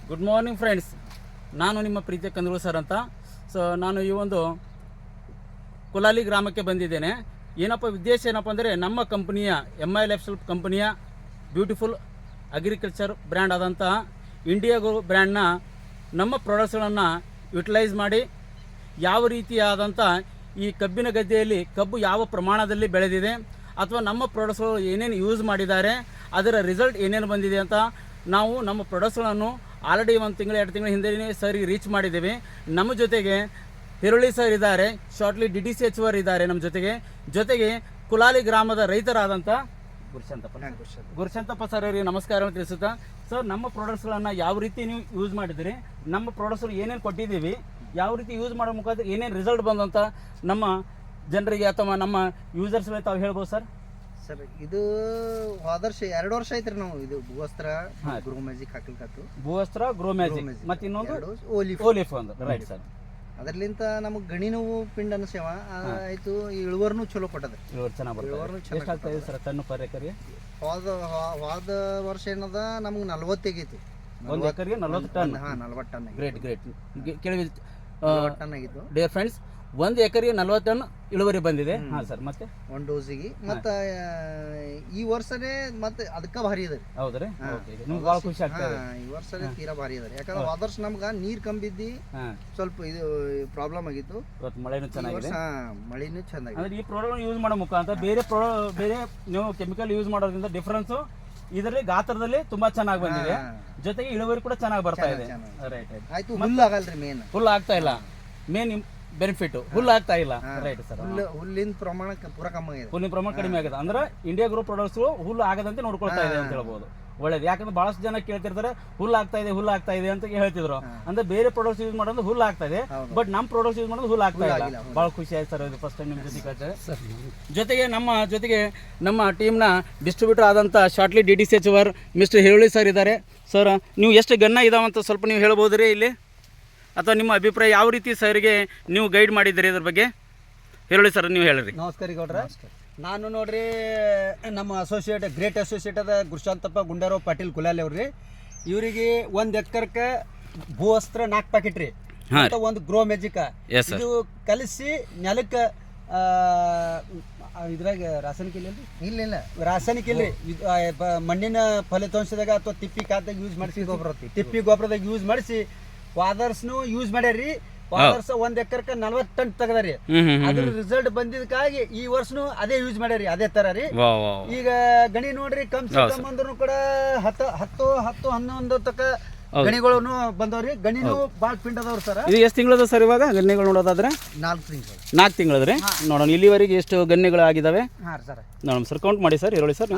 Good morning friends, ನಾನು ನಿಮ್ಮ ಪ್ರೀತಿಯ ಕಂದೂರು ಸರ್ ಅಂತ. ಸೊ ನಾನು ಈ ಒಂದು ಕುಲಾಲಿ ಗ್ರಾಮಕ್ಕೆ ಬಂದಿದ್ದೇನೆ. ಏನಪ್ಪ ಉದ್ದೇಶ ಏನಪ್ಪ ಅಂದರೆ ನಮ್ಮ ಕಂಪನಿಯ MI ಲೈಫ್ಸ್ಟೈಲ್ ಕಂಪನಿಯ ಬ್ಯೂಟಿಫುಲ್ ಅಗ್ರಿಕಲ್ಚರ್ ಬ್ರ್ಯಾಂಡ್ ಆದಂತಹ ಇಂಡಿಯಾ ಗ್ರೋ ಬ್ರ್ಯಾಂಡ್ನ ನಮ್ಮ ಪ್ರಾಡಕ್ಟ್ಸ್ಗಳನ್ನು ಯುಟಿಲೈಸ್ ಮಾಡಿ ಯಾವ ರೀತಿಯಾದಂಥ ಈ ಕಬ್ಬಿನ ಗದ್ದೆಯಲ್ಲಿ ಕಬ್ಬು ಯಾವ ಪ್ರಮಾಣದಲ್ಲಿ ಬೆಳೆದಿದೆ ಅಥವಾ ನಮ್ಮ ಪ್ರಾಡಕ್ಟ್ಸ್ಗಳು ಏನೇನು ಯೂಸ್ ಮಾಡಿದ್ದಾರೆ, ಅದರ ರಿಸಲ್ಟ್ ಏನೇನು ಬಂದಿದೆ ಅಂತ ನಾವು ನಮ್ಮ ಪ್ರಾಡಕ್ಟ್ಸ್ಗಳನ್ನು ಆಲ್ರೆಡಿ 1 ತಿಂಗಳು 2 ತಿಂಗಳ ಹಿಂದೆ ಸರಿಗೆ ರೀಚ್ ಮಾಡಿದ್ದೇವೆ. ನಮ್ಮ ಜೊತೆಗೆ ಹಿರುಳಿ ಸರ್ ಇದ್ದಾರೆ, ಶಾರ್ಟ್ಲಿ DDCHR ಇದ್ದಾರೆ ನಮ್ಮ ಜೊತೆಗೆ ಕುಲಾಲಿ ಗ್ರಾಮದ ರೈತರಾದಂಥ ಗುರುಶಂತಪ್ಪ ಸರ್ ಅವರಿಗೆ ನಮಸ್ಕಾರ ತಿಳಿಸುತ್ತಾ. ಸರ್, ನಮ್ಮ ಪ್ರಾಡಕ್ಟ್ಸ್ಗಳನ್ನು ಯಾವ ರೀತಿ ನೀವು ಯೂಸ್ ಮಾಡಿದಿರಿ, ನಮ್ಮ ಪ್ರಾಡಕ್ಟ್ಸ್ಗಳು ಏನೇನು ಕೊಟ್ಟಿದ್ದೀವಿ, ಯಾವ ರೀತಿ ಯೂಸ್ ಮಾಡೋ ಮುಖಾಂತರ ಏನೇನು ರಿಸಲ್ಟ್ ಬಂದಂತ ನಮ್ಮ ಜನರಿಗೆ ಅಥವಾ ನಮ್ಮ ಯೂಸರ್ಸ್ಗಳಿಗೆ ತಾವು ಹೇಳ್ಬೋದು ಸರ್? ಸರ್, ಇದು ವರ್ಷ 2 ವರ್ಷ ಐತ್ರಿ ನಾವು ಇದು ಭೂವಸ್ತ್ರ ಗ್ರೋ ಮ್ಯಾಜಿಕ್ ಹಾಕ್ಲಿಕ್ಕತ್ತು. ಭೂವಸ್ತ್ರ ಗ್ರೋ ಮ್ಯಾಜಿಕ್ ಮತ್ತು ಇನ್ನೊಂದು ಓಲಿಫ್ ಒಂದು ರೈಟ್ ಸರ್. ಅದರ್ಲಿಂತ ನಮಗೆ ಗಣಿ ನೋವು ಪಿಂಡನ ಸೇವಾ ಆಯ್ತು, ಇಳುವರ್ನು ಚಲೋ ಕೊಟ್ಟದ್ರಿ. ಚೆನ್ನಾಗಿ ಎಷ್ಟಾಗ್ತದೆ ಸರ್ ಟನ್ ಪರ್ ಎಕರ್ಗೆ? ಹೋದ ವರ್ಷ ಏನದ ನಮ್ಗೆ 40 ಆಗೈತಿ. 1 ಎಕರ್ಗೆ 40 ಟನ್? 40 ಟನ್. ಗ್ರೇಟ್ ಕೇಳಿ 40 ಟನ್ ಆಗಿತ್ತು ಡಿಯರ್ ಫ್ರೆಂಡ್ಸ್. 1 ಎಕರೆಗೆ 40 ಟನ್ ಇಳುವರಿ ಬಂದಿದೆ. ಹಾಂ ಸರ್, ಮತ್ತೆ 1 ಡೋಸಿಗೆ ಮತ್ತೆ ಈ ವರ್ಷನೇ ಮತ್ತೆ ಅದಕ್ಕೆ ಭಾರಿ ಇದೆ. ಹೌದ್ರಿ? ನಿಮ್ಗೆ ಭಾಳ ಖುಷಿ ಆಗ್ತದೆ. ಈ ವರ್ಷನೇ ತೀರಾ ಭಾರಿ ಇದೆ. ಯಾಕಂದ್ರೆ ಹೋದ ವರ್ಷ ನಮ್ಗೆ ನೀರು ಕಂಬಿದ್ದಿ ಸ್ವಲ್ಪ ಇದು ಪ್ರಾಬ್ಲಮ್ ಆಗಿತ್ತು. ಇವತ್ತು ಮಳೆನೂ ಚೆನ್ನಾಗಿದೆ, ಮಳೆನೂ ಚೆನ್ನಾಗಿದೆ. ಅಂದ್ರೆ ಈ ಪ್ರಾಡಕ್ಟ್ ಯೂಸ್ ಮಾಡೋ ಮುಖಾಂತರ ಬೇರೆ ನೀವು ಕೆಮಿಕಲ್ ಯೂಸ್ ಮಾಡೋದ್ರಿಂದ ಡಿಫ್ರೆನ್ಸು ಇದರಲ್ಲಿ ಗಾತ್ರದಲ್ಲಿ ತುಂಬಾ ಚೆನ್ನಾಗಿ ಬಂದಿದೆ, ಜೊತೆಗೆ ಇಳುವರಿ ಕೂಡ ಚೆನ್ನಾಗಿ ಬರ್ತಾ ಇದೆ. ರೈಟ್ ಆಯ್ತು. ಹುಲ್ಲು ಆಗಲ್ರಿ, ಹುಲ್ಲು ಆಗ್ತಾ ಇಲ್ಲ. ಮೇನ್ ಬೆನಿಫಿಟ್ ಹುಲ್ಲು ಆಗ್ತಾ ಇಲ್ಲ. Right sir. ಹುಲ್ಲಿನ ಪ್ರಮಾಣ ಪೂರ ಕಮ್ಮಿ ಆಗಿದೆ. ಹುಲ್ಲಿನ ಪ್ರಮಾಣ ಕಡಿಮೆ ಆಗಿದೆ. ಅಂದ್ರೆ ಇಂಡಿಯಾ ಗ್ರೋ ಪ್ರಾಡಕ್ಟ್ಸ್ ಹುಲ್ಲು ಆಗದಂತೆ ನೋಡ್ಕೊಳ್ತಾ ಇದೆ ಅಂತ ಹೇಳ್ಬೋದು. ಒಳ್ಳೇದು. ಯಾಕಂದ್ರೆ ಬಹಳಷ್ಟು ಜನ ಕೇಳ್ತಿರ್ತಾರೆ ಹುಲ್ಲು ಆಗ್ತಾ ಇದೆ ಅಂತ ಹೇಳ್ತಿದ್ರು. ಅಂದ್ರೆ ಬೇರೆ ಪ್ರಾಡಕ್ಟ್ಸ್ ಯೂಸ್ ಮಾಡೋದು ಹುಲ್ಲು ಆಗ್ತಾ ಇದೆ, ಬಟ್ ನಮ್ಮ ಪ್ರಾಡಕ್ಟ್ಸ್ ಯೂಸ್ ಮಾಡೋದು ಹುಲ್ಲು ಆಗ್ತಾ ಇಲ್ಲ. ಬಹಳ ಖುಷಿ ಆಯ್ತು ಸರ್, ಇದು ಫಸ್ಟ್ ಟೈಮ್ ನಿಮ್ಮ ಜೊತೆಗೆ ಜೊತೆಗೆ ನಮ್ಮ ಟೀಮ್ನ ಡಿಸ್ಟ್ರಿಬ್ಯೂಟರ್ ಆದಂಥ ಶಾರ್ಟ್ಲಿ DDCHR ಮಿಸ್ಟರ್ ಹಿರುಳಿ ಸರ್ ಇದ್ದಾರೆ. ಸರ್, ನೀವು ಎಷ್ಟು ಗನ್ನ ಇದಾವಂತ ಸ್ವಲ್ಪ ನೀವು ಹೇಳ್ಬೋದು ರೀ ಇಲ್ಲಿ, ಅಥವಾ ನಿಮ್ಮ ಅಭಿಪ್ರಾಯ ಯಾವ ರೀತಿ ಸರ್ಗೆ ನೀವು ಗೈಡ್ ಮಾಡಿದ್ದೀರಿ ಇದ್ರ ಬಗ್ಗೆ? ಹಿರುಳಿ ಸರ್, ನೀವು ಹೇಳ್ರಿ. ನಮಸ್ಕಾರ ಗೌಡ್ರ. ನಾನು ನೋಡ್ರಿ ನಮ್ಮ ಗ್ರೇಟ್ ಅಸೋಸಿಯೇಟ್ ಅದ ಗುರುಶಾಂತಪ್ಪ ಗುಂಡಾರಾವ್ ಪಾಟೀಲ್ ಕುಲಾಲಿ ಅವ್ರಿ. ಇವರಿಗೆ 1 ಎಕರ್ಕ್ಕೆ ಭೂವಸ್ತ್ರ 4 ಪ್ಯಾಕೆಟ್ ರೀ, ಒಂದು ಗ್ರೋ ಮ್ಯಾಜಿಕ್ ಇದು ಕಲಿಸಿ ನೆಲಕ್ಕೆ ಇದ್ರಾಗ ರಾಸಾಯನಿಕ ಇಲ್ಲ ರಾಸಾಯನಿಕ ಇಲ್ರಿ, ಮಣ್ಣಿನ ಫಲಿತಾಂಶದಾಗ ಅಥವಾ ತಿಪ್ಪಿ ಖಾದಾಗ ಯೂಸ್ ಮಾಡಿಸಿ ತಿಪ್ಪಿ ಗೊಬ್ಬರದಾಗ ಯೂಸ್ ಮಾಡಿಸಿ ವಾದರ್ಸ್ನು ಯೂಸ್ ಮಾಡ್ಯಾರಿ. ವಾದರ್ಸ್ 1 ಎಕರ್ಕ 40 ಟನ್ ತೆಗದಾರಿ. ಅದ್ರ ರಿಸಲ್ಟ್ ಬಂದಿದ್ದಕ್ಕಾಗಿ ಈ ವರ್ಷನು ಅದೇ ಯೂಸ್ ಮಾಡ್ಯಾರಿ, ಅದೇ ತರ ರೀ. ಈಗ ಗಣಿ ನೋಡ್ರಿ ಕಮ್ ಸೆ ಕಮ್ ಅಂದ್ರೂ ಕೂಡ 10-11 ತಕ ಗಣಿಗಳು ಬಂದವ್ರಿ. ಗಣಿನೂ ಬಾಳ ಪಿಂಡ್ ಅದಾವ್ರಿ ಸರ್. ಇದು ಎಷ್ಟು ತಿಂಗಳದ ಸರ್ ಇವಾಗ ಗನ್ನೆಗಳು ನೋಡೋದಾದ್ರೆ? 4 ತಿಂಗಳದ್ರಿ. ನೋಡೋಣ ಇಲ್ಲಿವರೆಗೆ ಎಷ್ಟು ಗನ್ನೆಗಳು ಆಗಿದಾವೆ ನೋಡೋಣ ಸರ್. ಕೌಂಟ್ ಮಾಡಿ ಸರ್, ಹೇಳಿ ಸರ್.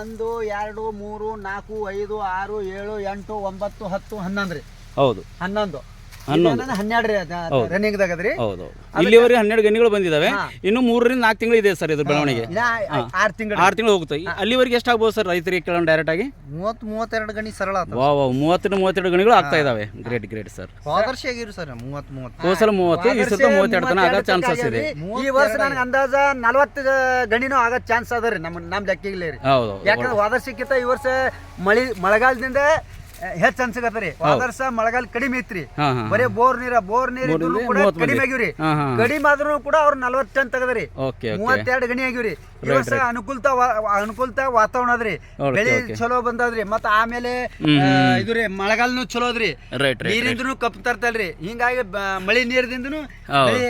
1 2 3 4 5 6 7 8 9 10 11 ರೀ. ಹೌದು, 11 12 ರನ್ನಿಂಗ್ ದಾಗದ್ರಿ. ಹೌದು, ಇಲ್ಲಿವರೆಗೆ 12 ಗನ್ನಿಗಳು ಬಂದಿದಾವೆ. ಇನ್ನು 3 ರಿಂದ 4 ತಿಂಗಳು ಇದೆ ಸರ್ ಇದ್ರ ಬೆಳವಣಿಗೆ. 6 ತಿಂಗಳು ಹೋಗುತ್ತೆ. ಅಲ್ಲಿವರೆಗೆ ಎಷ್ಟಾಗ್ಬೋದು ಸರ್ ರೈತರಿಗೆ ಕೇಳೋಣ ಡೈರೆಕ್ಟ್ ಆಗಿ? 30-32 ಗಣಿ ಸರಳ. 30-32 ಗಣಿಗಳು ಆಗ್ತಾ ಇದಾವೆ. Great sir. ಹೋದರ್ಷ ಆಗಿರು ಸರ್ 30 ಹೋದ ಸಲ 30, ಈ ಸಲ 32 ತನಕ ಆಗೋ ಚಾನ್ಸಸ್ ಇದೆ. ಈ ವರ್ಷ ನನಗೆ ಅಂದಾಜ 40 ಗಣಿನೂ ಆಗೋ ಚಾನ್ಸ್ ಅದ ರೀ ನಮ್ಮ ಲೆಕ್ಕಿಗ್ಲಿ ರೀ. ಹೌದು, ಯಾಕಂದ್ರೆ ಹೋದರ್ಷಕ್ಕಿಂತ ಈ ವರ್ಷ ಮಳೆಗಾಲದಿಂದ ಹೆಚ್ಚು ಅನ್ಸಕತ್ತರಿ. ವರ್ಷ ಮಳೆಗಾಲ ಕಡಿಮೆ ಐತ್ರಿ, ಬರೀ ಬೋರ್ ನೀರು ಕೂಡ ಕಡಿಮೆ ಆಗಿವ್ರಿ. ಕಡಿಮೆ ಆದ್ರೂ ಕೂಡ ಅವ್ರ 40 ಟನ್ ತೆಗದ್ರಿ, 32 ಗಣಿ ಆಗಿವ್ರಿ. ಈ ವರ್ಷ ಅನುಕೂಲತಾ ವಾತಾವರಣ ಅದ್ರಿ, ಬೆಳೆ ಚಲೋ ಬಂದದ್ರಿ. ಮತ್ತ ಆಮೇಲೆ ಇದ್ರಿ ಮಳೆಗಾಲನು ಚಲೋ ಅದ್ರಿ, ನೀರಿಂದನು ಕಪ್ ತರ್ತಲ್ರಿ. ಹಿಂಗಾಗಿ ಮಳಿ ನೀರದಿಂದನು ಬೆಳೆ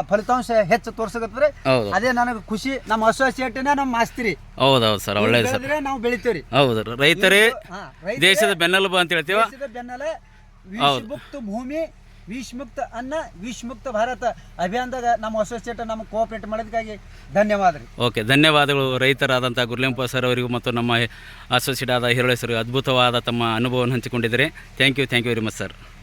ಫಲಿತಾಂಶ ಹೆಚ್ಚು ತೋರ್ಸಕತ್ತದ್ರಿ. ಅದೇ ನನಗೆ ಖುಷಿ. ನಮ್ಮ ಅಸೋಸಿಯೇಟ್ನ ನಮ್ಮ ಆಸ್ತಿ ರೀ. ಹೌದೌದು ಸರ್, ಒಳ್ಳೇದು ಸರ್. ನಾವು ಬೆಳಿತೇವ್ರಿ. ಹೌದು, ರೈತರೇ ದೇಶದ ಬೆನ್ನೆಲುಬು ಅಂತ ಹೇಳ್ತೀವಿ. ದೇಶದ ಬೆನ್ನೆಲೆ ವಿಷಮುಕ್ತ ಭೂಮಿ, ವಿಷಮುಕ್ತ ಅನ್ನ, ವಿಷಮುಕ್ತ ಭಾರತ ಅಭಿಯಾನದಾಗ ನಮ್ಮ ಅಸೋಸಿಯೇಟ್ ನಮಗೆ ಕೋಆಪರೇಟ್ ಮಾಡೋದಕ್ಕಾಗಿ ಧನ್ಯವಾದ ರೀ. ಓಕೆ, ಧನ್ಯವಾದಗಳು ರೈತರಾದಂಥ ಗುರುಲಿಂಪ ಸರ್ ಅವರಿಗೂ ಮತ್ತು ನಮ್ಮ ಅಸೋಸಿಯೇಟ್ ಆದ ಹಿರುಳಿ ಸರ್ ಅದ್ಭುತವಾದ ತಮ್ಮ ಅನುಭವವನ್ನು ಹಂಚಿಕೊಂಡಿದ್ದಾರೆ. Thank you very much sir.